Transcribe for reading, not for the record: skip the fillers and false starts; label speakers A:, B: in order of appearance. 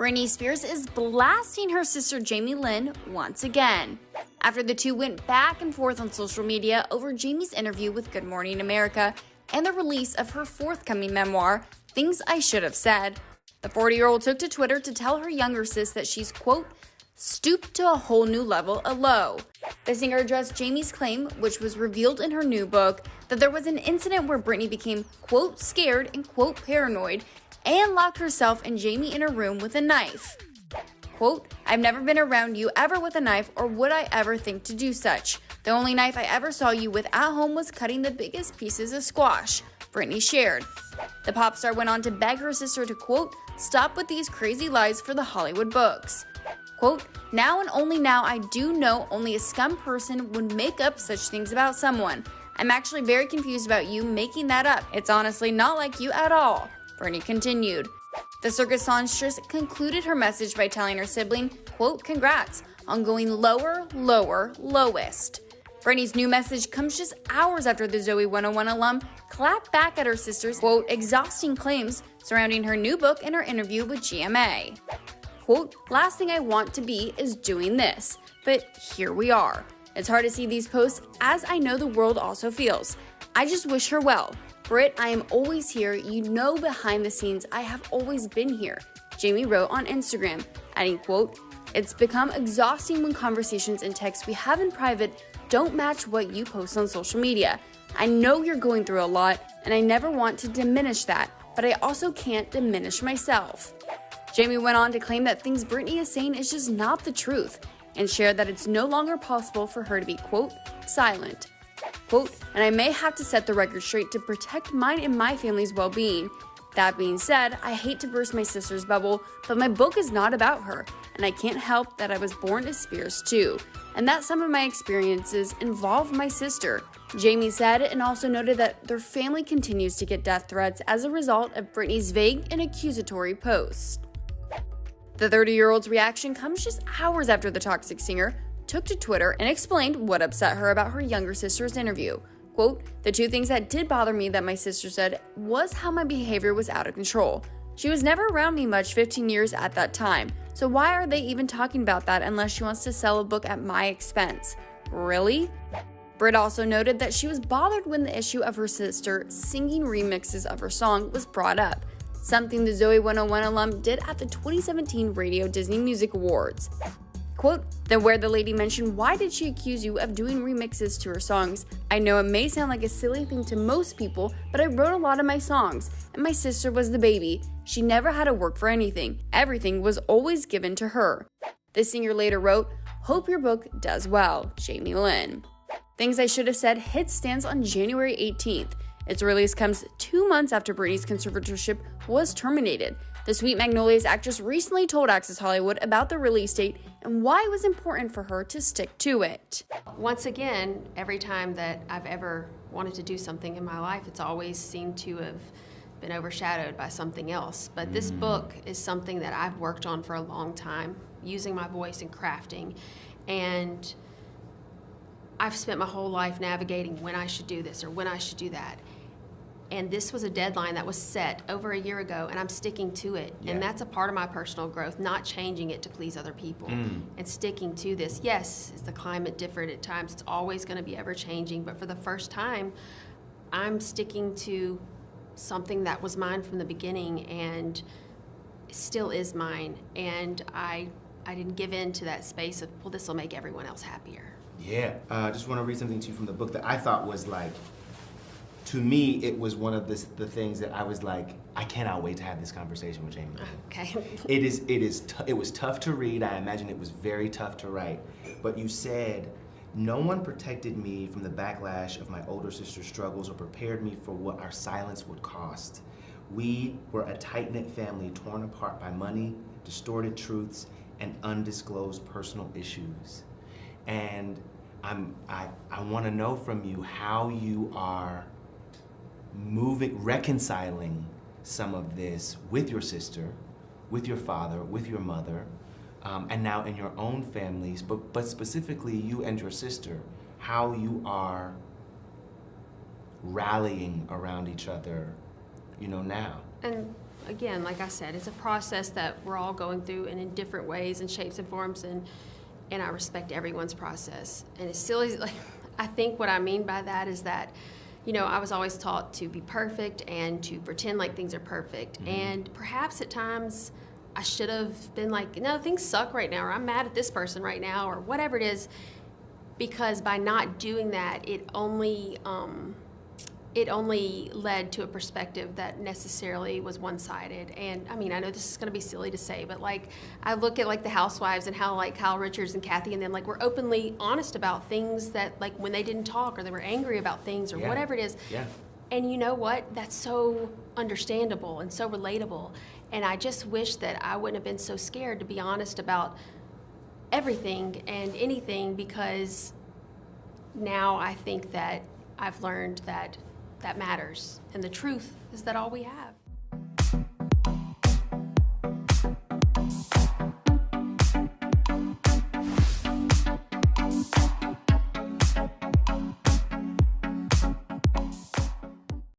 A: Britney Spears is blasting her sister Jamie Lynn once again, after the two went back and forth on social media over Jamie's interview with Good Morning America and the release of her forthcoming memoir, Things I Should Have Said. The 40-year-old took to Twitter to tell her younger sis that she's, quote, stooped to a whole new level of low. The singer addressed Jamie's claim, which was revealed in her new book, that there was an incident where Britney became, quote, scared and, quote, paranoid, and locked herself and Jamie in a room with a knife. Quote, I've never been around you ever with a knife, or would I ever think to do such. The only knife I ever saw you with at home was cutting the biggest pieces of squash, Britney shared. The pop star went on to beg her sister to, quote, stop with these crazy lies for the Hollywood books. Quote, now and only now I do know only a scum person would make up such things about someone. I'm actually very confused about you making that up. It's honestly not like you at all, Britney continued. The circus songstress concluded her message by telling her sibling, quote, congrats on going lower, lower, lowest. Britney's new message comes just hours after the Zoe 101 alum clapped back at her sister's, quote, exhausting claims surrounding her new book and her interview with GMA. Quote, last thing I want to be is doing this, but here we are. It's hard to see these posts, as I know the world also feels. I just wish her well. Brit, I am always here. You know behind the scenes I have always been here, Jamie wrote on Instagram, adding, quote, it's become exhausting when conversations and texts we have in private don't match what you post on social media. I know you're going through a lot, and I never want to diminish that, but I also can't diminish myself. Jamie went on to claim that things Britney is saying is just not the truth, and shared that it's no longer possible for her to be, quote, silent. Quote, and I may have to set the record straight to protect mine and my family's well-being. That being said, I hate to burst my sister's bubble, but my book is not about her, and I can't help that I was born to Spears too, and that some of my experiences involve my sister, Jamie said, and also noted that their family continues to get death threats as a result of Britney's vague and accusatory posts. The 30-year-old's reaction comes just hours after the toxic singer took to Twitter and explained what upset her about her younger sister's interview. Quote, the two things that did bother me that my sister said was how my behavior was out of control. She was never around me much 15 years at that time, so why are they even talking about that unless she wants to sell a book at my expense? Really? Britt also noted that she was bothered when the issue of her sister singing remixes of her song was brought up, something the Zoe 101 alum did at the 2017 Radio Disney Music Awards. Quote, then where the lady mentioned, why did she accuse you of doing remixes to her songs? I know it may sound like a silly thing to most people, but I wrote a lot of my songs, and my sister was the baby. She never had to work for anything. Everything was always given to her. The singer later wrote, hope your book does well, Jamie Lynn. Things I Should Have Said hits stands on January 18th. Its release comes 2 months after Britney's conservatorship was terminated. The Sweet Magnolias actress recently told Access Hollywood about the release date and why it was important for her to stick to it.
B: Once again, every time that I've ever wanted to do something in my life, it's always seemed to have been overshadowed by something else. But this book is something that I've worked on for a long time, using my voice and crafting. And I've spent my whole life navigating when I should do this or when I should do that. And this was a deadline that was set over a year ago, and I'm sticking to it. Yeah. And that's a part of my personal growth, not changing it to please other people and sticking to this. Yes, is the climate different at times? It's always going to be ever-changing, but for the first time, I'm sticking to something that was mine from the beginning and still is mine. And I didn't give in to that space of, well, this will make everyone else happier.
C: Yeah, I just want to read something to you from the book that I thought was like, to me, it was one of the things that I was like, I cannot wait to have this conversation with Jamie.
B: Okay.
C: It was tough to read. I imagine it was very tough to write. But you said, no one protected me from the backlash of my older sister's struggles or prepared me for what our silence would cost. We were a tight-knit family torn apart by money, distorted truths, and undisclosed personal issues. And I want to know from you how you are reconciling some of this with your sister, with your father, with your mother, and now in your own families, but specifically you and your sister, how you are rallying around each other, now.
B: And again, like I said, it's a process that we're all going through and in different ways and shapes and forms, and I respect everyone's process. And as silly, like, I think what I mean by that is that, you know, I was always taught to be perfect and to pretend like things are perfect. Mm-hmm. And perhaps at times I should have been like, no, things suck right now, or I'm mad at this person right now, or whatever it is, because by not doing that, it only led to a perspective that necessarily was one-sided. And I mean, I know this is going to be silly to say, but like, I look at like the Housewives and how like Kyle Richards and Kathy and them like were openly honest about things that like when they didn't talk or they were angry about things or whatever it is.
C: Yeah.
B: And you know what? That's so understandable and so relatable. And I just wish that I wouldn't have been so scared to be honest about everything and anything, because now I think that I've learned that that matters, and the truth is that all we have.